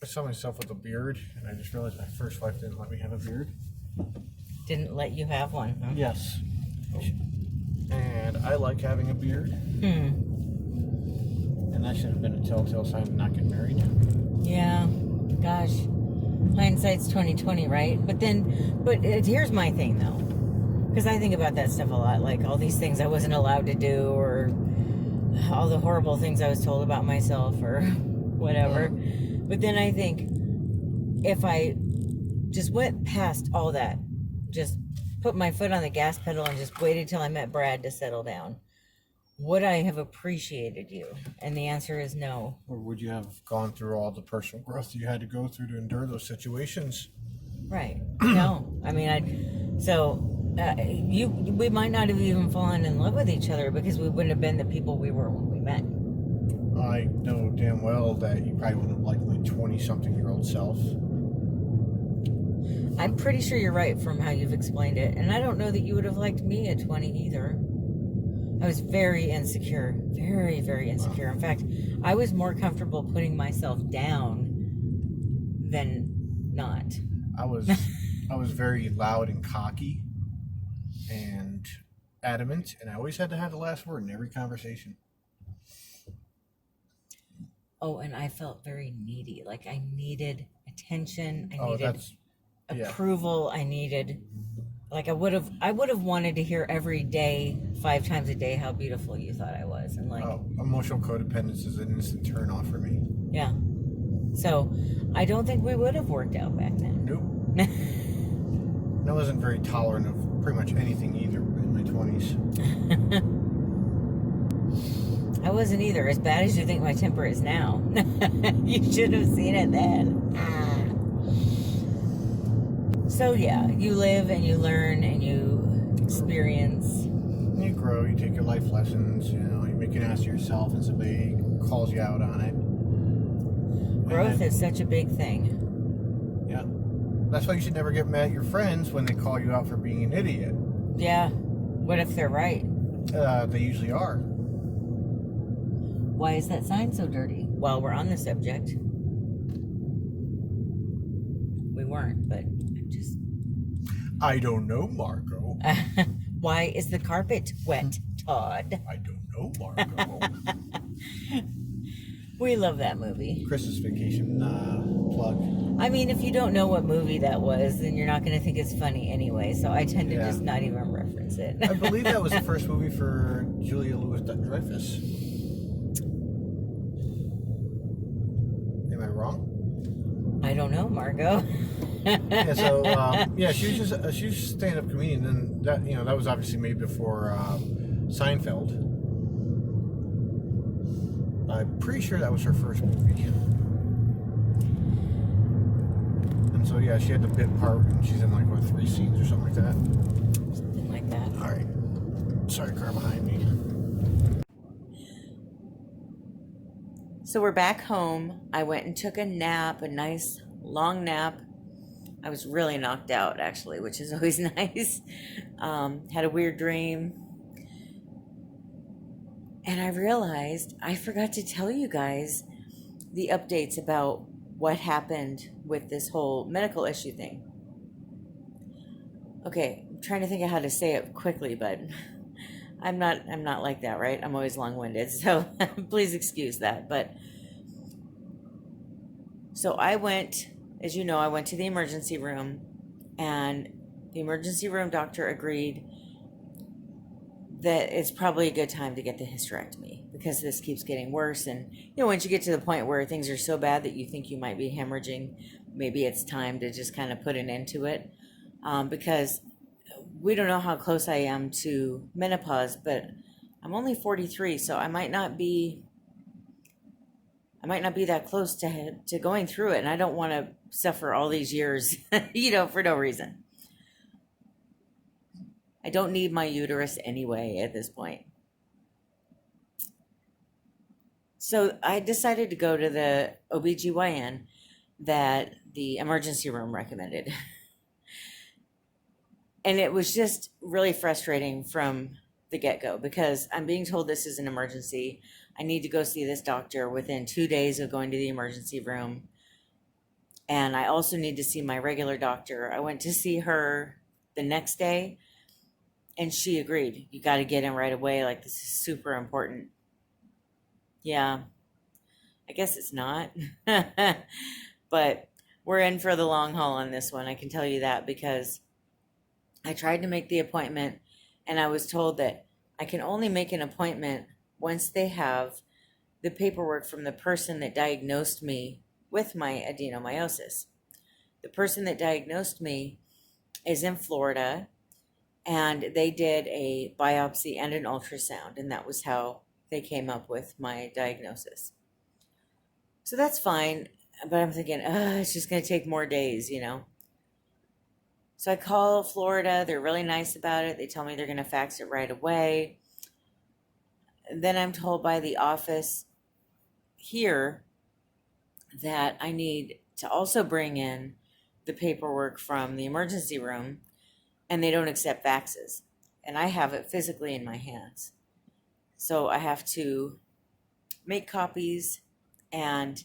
I saw myself with a beard, and I just realized my first wife didn't let me have a beard. Didn't let you have one, huh? Yes. And I like having a beard. And that should have been a telltale sign of not getting married. Yeah. Gosh. Hindsight's 20/20, right? But here's my thing, though. Because I think about that stuff a lot. Like, all these things I wasn't allowed to do, or all the horrible things I was told about myself or whatever. But then I think if I just went past all that, just put my foot on the gas pedal and just waited till I met Brad to settle down, would I have appreciated you? And the answer is no. Or would you have gone through all the personal growth you had to go through to endure those situations? Right. No. I mean, we might not have even fallen in love with each other because we wouldn't have been the people we were when we met. I know damn well that you probably wouldn't have liked my 20-something-year-old self. I'm pretty sure you're right from how you've explained it. And I don't know that you would have liked me at 20 either. I was very insecure. Very, very insecure. In fact, I was more comfortable putting myself down than not. I was very loud and cocky and adamant, and I always had to have the last word in every conversation. Oh, and I felt very needy. Like I needed attention. I needed yeah. approval. I needed, like I would have wanted to hear every day, 5 times a day, how beautiful you thought I was. And like, emotional codependence is an instant turn off for me. Yeah. So I don't think we would have worked out back then. Nope. And I wasn't very tolerant of pretty much anything either in my 20s. I wasn't either, as bad as you think my temper is now. You should have seen it then. So yeah, you live and you learn and you experience. You grow, you take your life lessons, you make an ass of yourself and somebody calls you out on it. Growth is such a big thing. Yeah. That's why you should never get mad at your friends when they call you out for being an idiot. Yeah. What if they're right? They usually are. Why is that sign so dirty? While we're on the subject. We weren't, but I don't know, Margot. Why is the carpet wet, Todd? I don't know, Margot. We love that movie. Christmas Vacation plug. I mean, if you don't know what movie that was, then you're not going to think it's funny anyway, so I tend to just not even reference it. I believe that was the first movie for Julia Louis-Dreyfus. Am I wrong? I don't know, Margot. Yeah, so she was a stand-up comedian, and that was obviously made before Seinfeld. I'm pretty sure that was her first movie. And so she had the bit part, and she's in 3 scenes or something like that. Something like that. All right. Sorry, car behind me. So we're back home. I went and took a nap, a nice long nap. I was really knocked out, actually, which is always nice. Had a weird dream. And I realized I forgot to tell you guys the updates about what happened with this whole medical issue thing. Okay, I'm trying to think of how to say it quickly, but I'm not like that, right? I'm always long-winded, so please excuse that. But so I went, as you know, I went to the emergency room, and the emergency room doctor agreed that it's probably a good time to get the hysterectomy because this keeps getting worse. And, once you get to the point where things are so bad that you think you might be hemorrhaging, maybe it's time to just kind of put an end to it. Because we don't know how close I am to menopause, but I'm only 43, so I might not be that close to going through it. And I don't want to suffer all these years, for no reason. I don't need my uterus anyway at this point. So I decided to go to the OBGYN that the emergency room recommended. And it was just really frustrating from the get-go because I'm being told this is an emergency. I need to go see this doctor within 2 days of going to the emergency room. And I also need to see my regular doctor. I went to see her the next day, and she agreed. You got to get in right away. This is super important. Yeah, I guess it's not. But we're in for the long haul on this one. I can tell you that because I tried to make the appointment, and I was told that I can only make an appointment once they have the paperwork from the person that diagnosed me with my adenomyosis. The person that diagnosed me is in Florida, and they did a biopsy and an ultrasound, and that was how they came up with my diagnosis. So that's fine, but I'm thinking, it's just going to take more days, you know. So I call Florida. They're really nice about it. They tell me they're going to fax it right away. Then I'm told by the office here that I need to also bring in the paperwork from the emergency room, and they don't accept faxes. And I have it physically in my hands. So I have to make copies and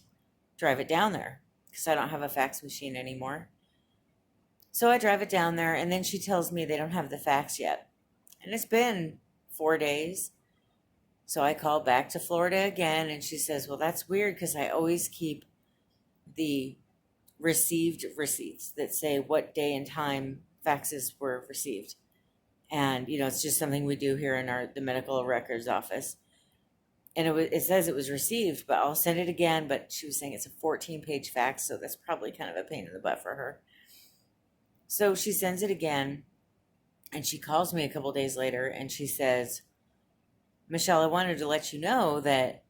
drive it down there because I don't have a fax machine anymore. So I drive it down there, and then she tells me they don't have the fax yet. And it's been 4 days. So I call back to Florida again, and she says, well, that's weird because I always keep the received receipts that say what day and time faxes were received. And, you know, it's just something we do here in the medical records office. And it says it was received, but I'll send it again. But she was saying it's a 14-page fax, so that's probably kind of a pain in the butt for her. So she sends it again, and she calls me a couple days later, and she says, Michelle, I wanted to let you know that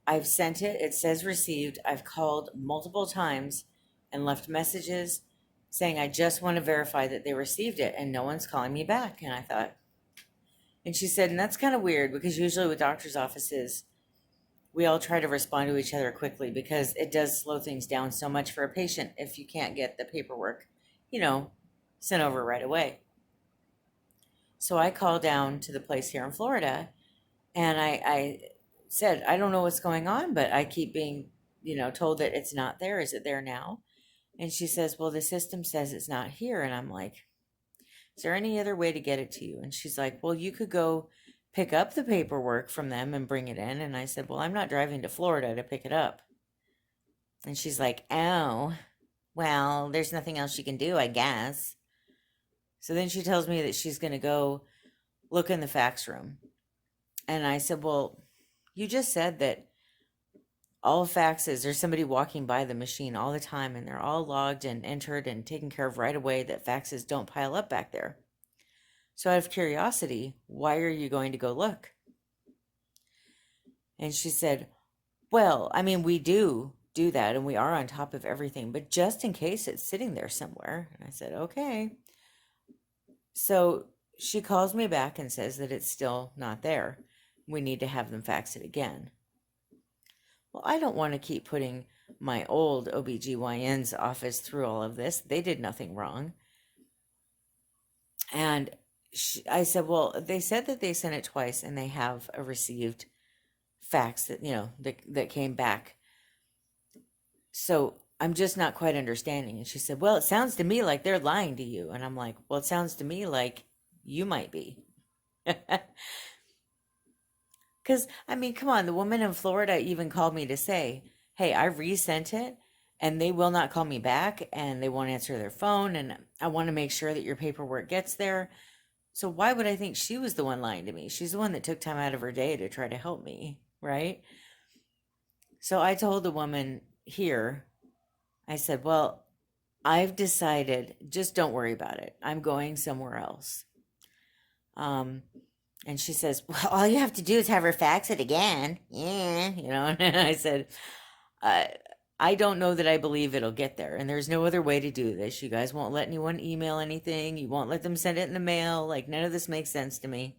I've sent it. It says received. I've called multiple times and left messages saying I just want to verify that they received it, and no one's calling me back. And I thought, and she said, and that's kind of weird because usually with doctor's offices, we all try to respond to each other quickly because it does slow things down so much for a patient if you can't get the paperwork, you know, sent over right away. So I called down to the place here in Florida, and I said, I don't know what's going on, but I keep being, you know, told that it's not there. Is it there now? And she says, well, the system says it's not here. And I'm like, is there any other way to get it to you? And she's like, well, you could go pick up the paperwork from them and bring it in. And I said, well, I'm not driving to Florida to pick it up. And she's like, oh, well, there's nothing else you can do, I guess. So then she tells me that she's going to go look in the fax room. And I said, well, you just said that all faxes, there's somebody walking by the machine all the time, and they're all logged and entered and taken care of right away, that faxes don't pile up back there. So out of curiosity, why are you going to go look? And she said, well, I mean, we do that, and we are on top of everything, but just in case it's sitting there somewhere. And I said, okay. So she calls me back and says that it's still not there. We need to have them fax it again. Well, I don't want to keep putting my old OBGYN's office through all of this. They did nothing wrong. And I said, well, they said that they sent it twice and they have a received fax that, you know, that came back. So I'm just not quite understanding. And she said, well, it sounds to me like they're lying to you. And I'm like, well, it sounds to me like you might be. Because, I mean, come on, the woman in Florida even called me to say, hey, I resent it, and they will not call me back, and they won't answer their phone, and I want to make sure that your paperwork gets there. So why would I think she was the one lying to me? She's the one that took time out of her day to try to help me, right? So I told the woman here, I said, well, I've decided, just don't worry about it. I'm going somewhere else. And she says, well, all you have to do is have her fax it again. Yeah, you know, and I said, I don't know that I believe it'll get there. And there's no other way to do this. You guys won't let anyone email anything. You won't let them send it in the mail. Like, none of this makes sense to me.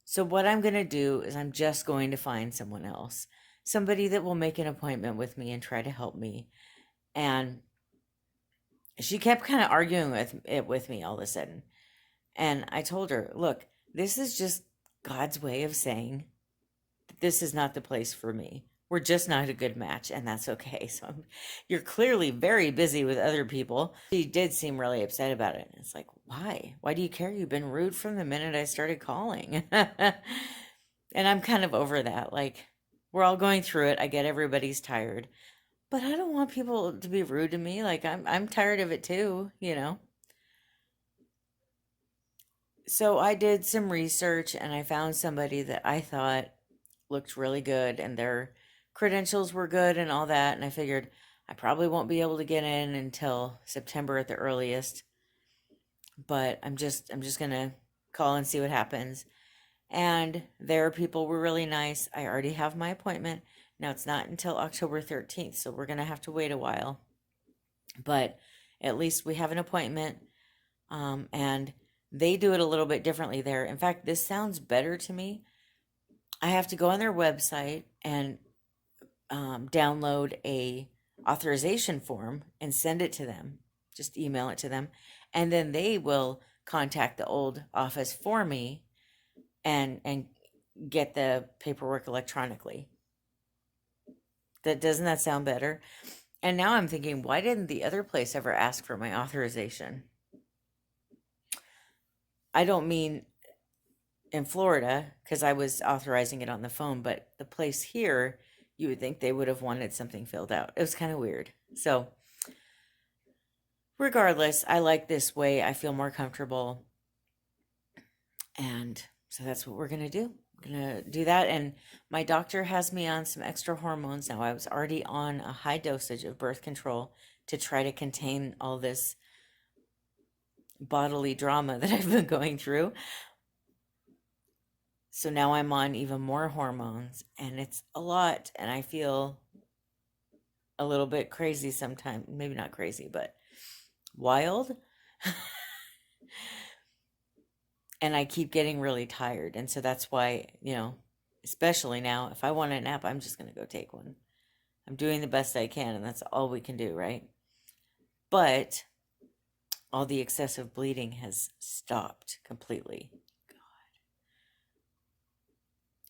So what I'm going to do is I'm just going to find someone else. Somebody that will make an appointment with me and try to help me. And she kept kind of arguing with me all of a sudden. And I told her, look, this is just God's way of saying that this is not the place for me. We're just not a good match, and that's okay. So you're clearly very busy with other people. She did seem really upset about it. It's like, why? Why do you care? You've been rude from the minute I started calling. And I'm kind of over that. Like, we're all going through it. I get everybody's tired. But I don't want people to be rude to me. Like, I'm tired of it too, you know. So I did some research and I found somebody that I thought looked really good and their credentials were good and all that. And I figured I probably won't be able to get in until September at the earliest. But I'm just gonna call and see what happens. And their people were really nice. I already have my appointment. Now it's not until October 13th, so we're gonna have to wait a while. But at least we have an appointment. And they do it a little bit differently there. In fact, this sounds better to me. I have to go on their website and download a authorization form and send it to them. Just email it to them, and then they will contact the old office for me and get the paperwork electronically. Doesn't that sound better? And now I'm thinking, why didn't the other place ever ask for my authorization? I don't mean in Florida, because I was authorizing it on the phone, but the place here, you would think they would have wanted something filled out. It was kind of weird. So regardless, I like this way. I feel more comfortable. And so that's what we're going to do. We're going to do that. And my doctor has me on some extra hormones. Now, I was already on a high dosage of birth control to try to contain all this bodily drama that I've been going through. So now I'm on even more hormones, and it's a lot, and I feel a little bit crazy sometimes. Maybe not crazy, but wild. And I keep getting really tired, and so that's why, especially now, if I want a nap, I'm just going to go take one. I'm doing the best I can, and that's all we can do, right? But all the excessive bleeding has stopped completely.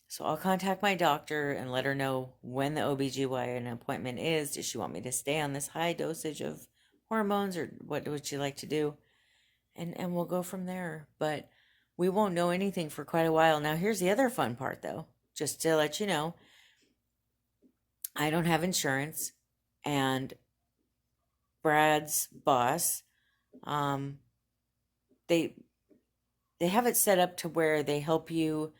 So I'll contact my doctor and let her know when the OBGYN appointment is. Does she want me to stay on this high dosage of hormones, or what would she like to do? And we'll go from there. But we won't know anything for quite a while. Now, here's the other fun part, though. Just to let you know, I don't have insurance, and Brad's boss, they have it set up to where they help you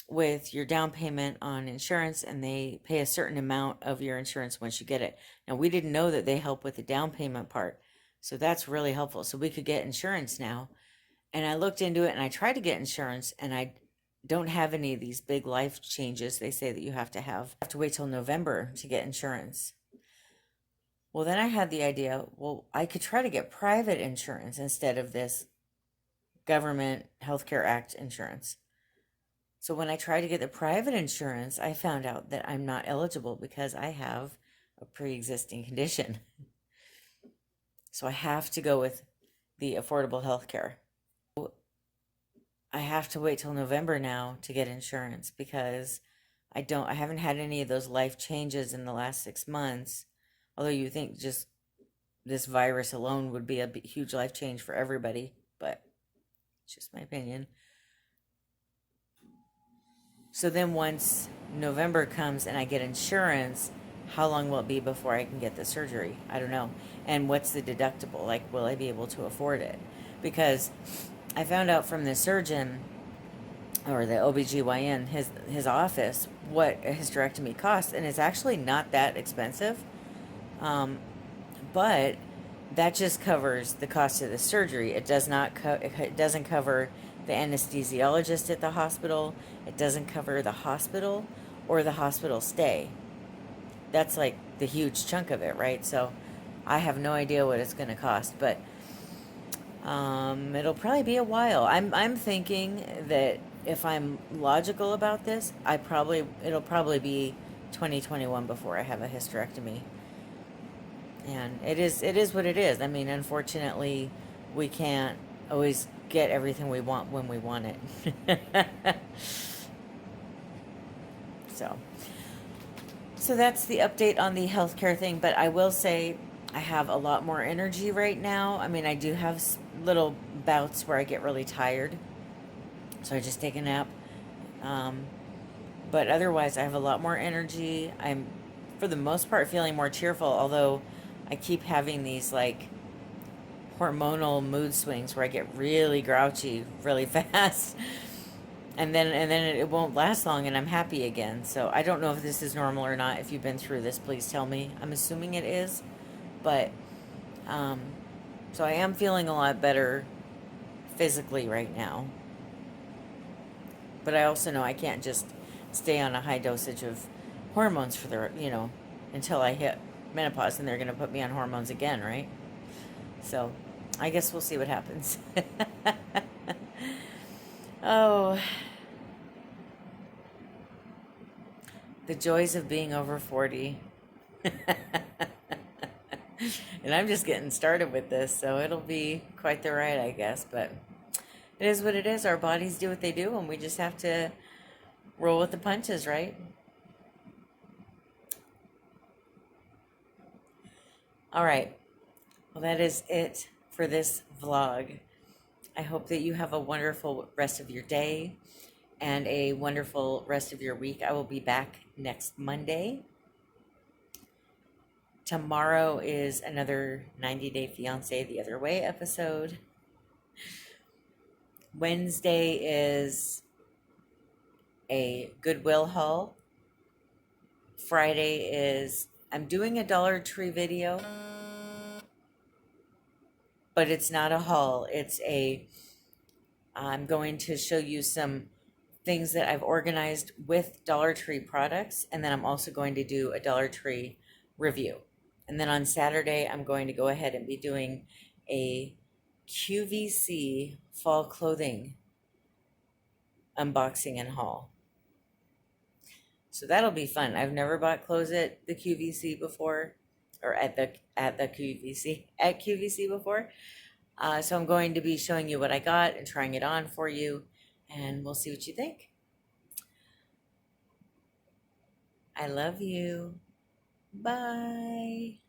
with your down payment on insurance, and they pay a certain amount of your insurance once you get it. Now, we didn't know that they help with the down payment part, so that's really helpful. So we could get insurance now. And I looked into it and I tried to get insurance, and I don't have any of these big life changes they say that you have to wait till November to get insurance. Well, then I had the idea, well, I could try to get private insurance instead of this government healthcare act insurance. So when I tried to get the private insurance, I found out that I'm not eligible because I have a pre-existing condition. So I have to go with the affordable health care. I have to wait till November now to get insurance because I haven't had any of those life changes in the last 6 months. Although you think just this virus alone would be a huge life change for everybody, but it's just my opinion. So then once November comes and I get insurance, how long will it be before I can get the surgery? I don't know. And what's the deductible? Like, will I be able to afford it? Because I found out from the surgeon or the OBGYN, his office, what a hysterectomy costs, and it's actually not that expensive. But that just covers the cost of the surgery. It doesn't cover the anesthesiologist at the hospital. It doesn't cover the hospital or the hospital stay. That's like the huge chunk of it, right? So I have no idea what it's going to cost, but it'll probably be a while. I'm thinking that if I'm logical about this, it'll probably be 2021 before I have a hysterectomy. And it is what it is. I mean, unfortunately, we can't always get everything we want when we want it. So that's the update on the healthcare thing. But I will say I have a lot more energy right now. I mean, I do have little bouts where I get really tired, so I just take a nap. But otherwise, I have a lot more energy. I'm, for the most part, feeling more cheerful, although I keep having these like hormonal mood swings where I get really grouchy really fast. And then it won't last long and I'm happy again. So I don't know if this is normal or not. If you've been through this, please tell me. I'm assuming it is. But so I am feeling a lot better physically right now. But I also know I can't just stay on a high dosage of hormones for the, until I hit menopause and they're going to put me on hormones again, right? So I guess we'll see what happens. Oh, the joys of being over 40. And I'm just getting started with this, so it'll be quite the ride, I guess. But it is what it is. Our bodies do what they do, and we just have to roll with the punches, right? All right. Well, that is it for this vlog. I hope that you have a wonderful rest of your day and a wonderful rest of your week. I will be back next Monday. Tomorrow is another 90 Day Fiance the Other Way episode. Wednesday is a Goodwill haul. Friday is, I'm doing a Dollar Tree video, but it's not a haul. I'm going to show you some things that I've organized with Dollar Tree products, and then I'm also going to do a Dollar Tree review. And then on Saturday, I'm going to go ahead and be doing a QVC fall clothing unboxing and haul. So that'll be fun. I've never bought clothes at the QVC before, or at QVC before. So I'm going to be showing you what I got and trying it on for you, and we'll see what you think. I love you. Bye.